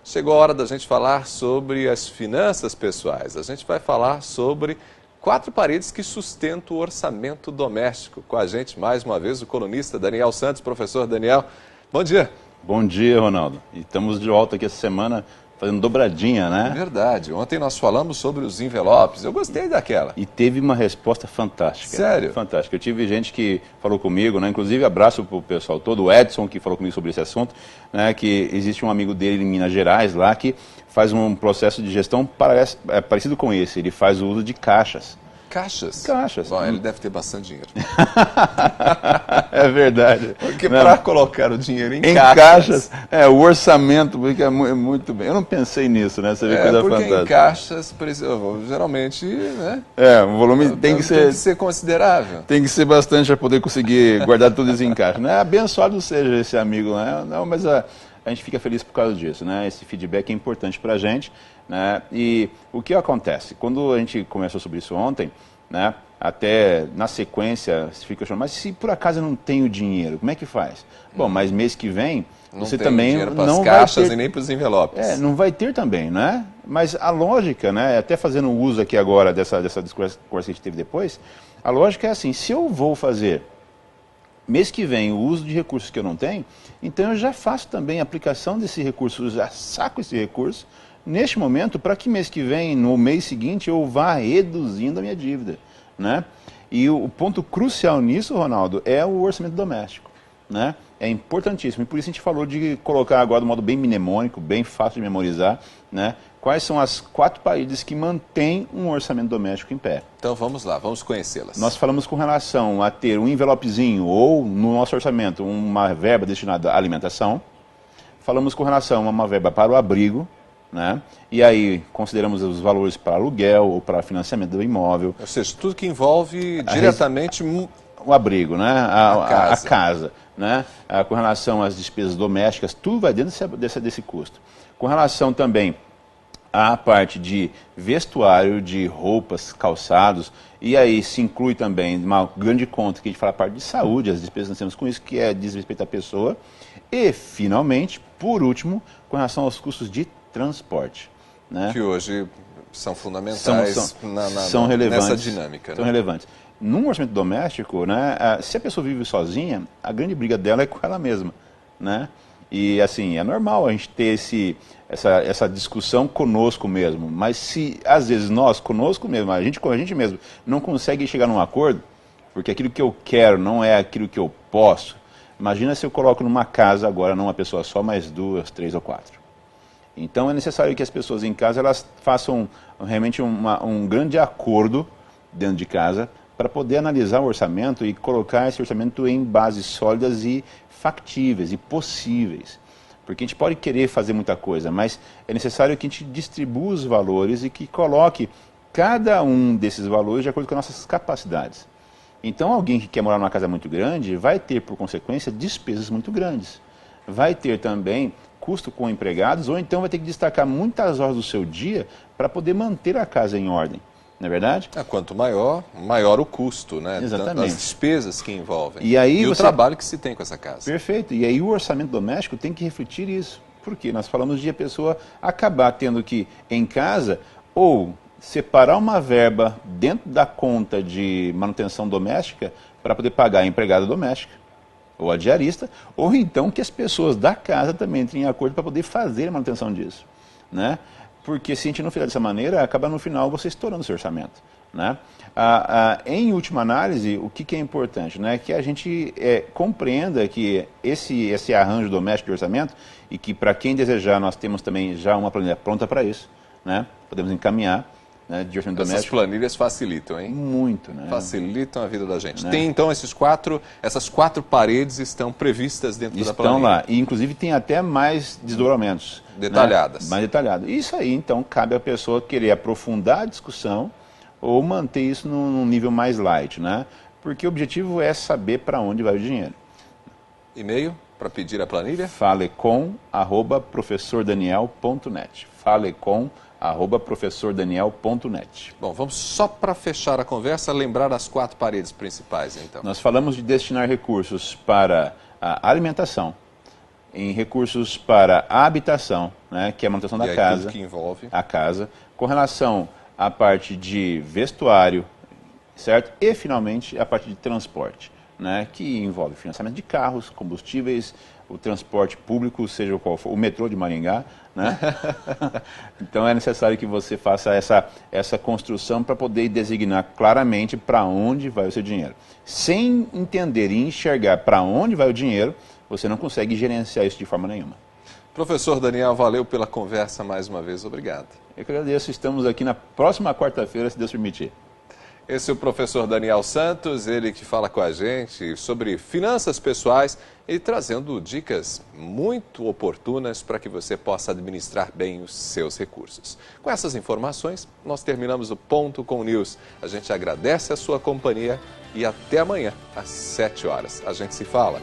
Chegou a hora da gente falar sobre as finanças pessoais. A gente vai falar sobre 4 paredes que sustentam o orçamento doméstico. Com a gente, mais uma vez, o colunista Daniel Santos. Professor Daniel, bom dia. Bom dia, Ronaldo. E estamos de volta aqui essa semana fazendo dobradinha, né? Verdade. Ontem nós falamos sobre os envelopes. Eu gostei daquela. E teve uma resposta fantástica. Sério? Fantástica. Eu tive gente que falou comigo, né? Inclusive abraço para o pessoal todo, o Edson, que falou comigo sobre esse assunto, né? Que existe um amigo dele em Minas Gerais lá que faz um processo de gestão parecido com esse. Ele faz o uso de caixas. Caixas? Caixas. Bom, ele deve ter bastante dinheiro. É verdade. Porque para colocar o dinheiro em caixas, o orçamento, porque é muito bem. Eu não pensei nisso, né? Você vê coisa porque fantástica. em caixas, geralmente, né? O volume tem que ser considerável. Tem que ser bastante para poder conseguir guardar tudo isso em caixa, né? Abençoado seja esse amigo, né? Não, mas a gente fica feliz por causa disso, né? Esse feedback é importante para a gente, né? E o que acontece? Quando a gente conversou sobre isso ontem, né? Até na sequência, você fica achando, mas se por acaso eu não tenho dinheiro, como é que faz? Bom, mas mês que vem, você também dinheiro para não as caixas vai ter, e nem para os envelopes. não vai ter também, né? Mas a lógica, né? Até fazendo uso aqui agora dessa discurso que a gente teve depois, a lógica é assim, se eu vou fazer mês que vem o uso de recursos que eu não tenho, então eu já faço também a aplicação desse recurso, já saco esse recurso neste momento para que mês que vem, no mês seguinte, eu vá reduzindo a minha dívida, né? E o ponto crucial nisso, Ronaldo, é o orçamento doméstico, né? É importantíssimo, e por isso a gente falou de colocar agora de modo bem mnemônico, bem fácil de memorizar, né? Quais são as 4 paredes que mantêm um orçamento doméstico em pé. Então vamos lá, vamos conhecê-las. Nós falamos com relação a ter um envelopezinho ou, no nosso orçamento, uma verba destinada à alimentação. Falamos com relação a uma verba para o abrigo, né? E aí consideramos os valores para aluguel ou para financiamento do imóvel. Ou seja, tudo que envolve diretamente o abrigo, né? a casa, né? Com relação às despesas domésticas, tudo vai dentro desse custo. Com relação também à parte de vestuário, de roupas, calçados, e aí se inclui também uma grande conta que a gente fala a parte de saúde, as despesas que nós temos com isso, que diz respeito à pessoa. E, finalmente, por último, com relação aos custos de transporte, né? Que hoje são fundamentais são relevantes, nessa dinâmica. São né? relevantes. Num orçamento doméstico, né, se a pessoa vive sozinha, a grande briga dela é com ela mesma, né? E assim, é normal a gente ter essa discussão conosco mesmo, mas se às vezes nós, conosco mesmo, a gente com a gente mesmo, não consegue chegar num acordo, porque aquilo que eu quero não é aquilo que eu posso, imagina se eu coloco numa casa agora, não uma pessoa só, mas 2, 3 ou 4. Então é necessário que as pessoas em casa elas façam realmente um grande acordo dentro de casa para poder analisar o orçamento e colocar esse orçamento em bases sólidas e factíveis e possíveis. Porque a gente pode querer fazer muita coisa, mas é necessário que a gente distribua os valores e que coloque cada um desses valores de acordo com as nossas capacidades. Então alguém que quer morar numa casa muito grande vai ter, por consequência, despesas muito grandes. Vai ter também custo com empregados, ou então vai ter que destacar muitas horas do seu dia para poder manter a casa em ordem. Não é verdade? Quanto maior o custo, né? Exatamente. As despesas que envolvem. E aí o trabalho que se tem com essa casa. Perfeito. E aí o orçamento doméstico tem que refletir isso. Por quê? Nós falamos de a pessoa acabar tendo que, em casa, ou separar uma verba dentro da conta de manutenção doméstica para poder pagar a empregada doméstica, ou a diarista, ou então que as pessoas da casa também entrem em acordo para poder fazer a manutenção disso, né? Porque se a gente não fizer dessa maneira, acaba no final você estourando o seu orçamento, né? Em última análise, o que é importante, né? Que a gente compreenda que esse arranjo doméstico de orçamento, e que para quem desejar nós temos também já uma planilha pronta para isso, né? Podemos encaminhar, né, de orçamento doméstico. Essas planilhas facilitam, hein? Muito, né? Facilitam a vida da gente. Né? Tem então essas 4 paredes estão previstas dentro da planilha. Estão lá. E inclusive tem até mais desdobramentos. Detalhadas. Né? Mais detalhado. Isso aí, então, cabe à pessoa querer aprofundar a discussão ou manter isso num nível mais light, né? Porque o objetivo é saber para onde vai o dinheiro. E-mail para pedir a planilha? falecom@professordaniel.net. falecom@professordaniel.net. Bom, vamos só para fechar a conversa lembrar as 4 paredes principais, então. Nós falamos de destinar recursos para a alimentação, em recursos para a habitação, né, que é a manutenção da casa, tudo que envolve a casa, com relação à parte de vestuário, certo? E, finalmente, a parte de transporte, né, que envolve financiamento de carros, combustíveis, o transporte público, seja qual for, o metrô de Maringá, né? Então é necessário que você faça essa construção para poder designar claramente para onde vai o seu dinheiro. Sem entender e enxergar para onde vai o dinheiro, você não consegue gerenciar isso de forma nenhuma. Professor Daniel, valeu pela conversa mais uma vez, obrigado. Eu que agradeço, estamos aqui na próxima quarta-feira, se Deus permitir. Esse é o professor Daniel Santos, ele que fala com a gente sobre finanças pessoais e trazendo dicas muito oportunas para que você possa administrar bem os seus recursos. Com essas informações, nós terminamos o Ponto com News. A gente agradece a sua companhia e até amanhã, às 7 horas. A gente se fala.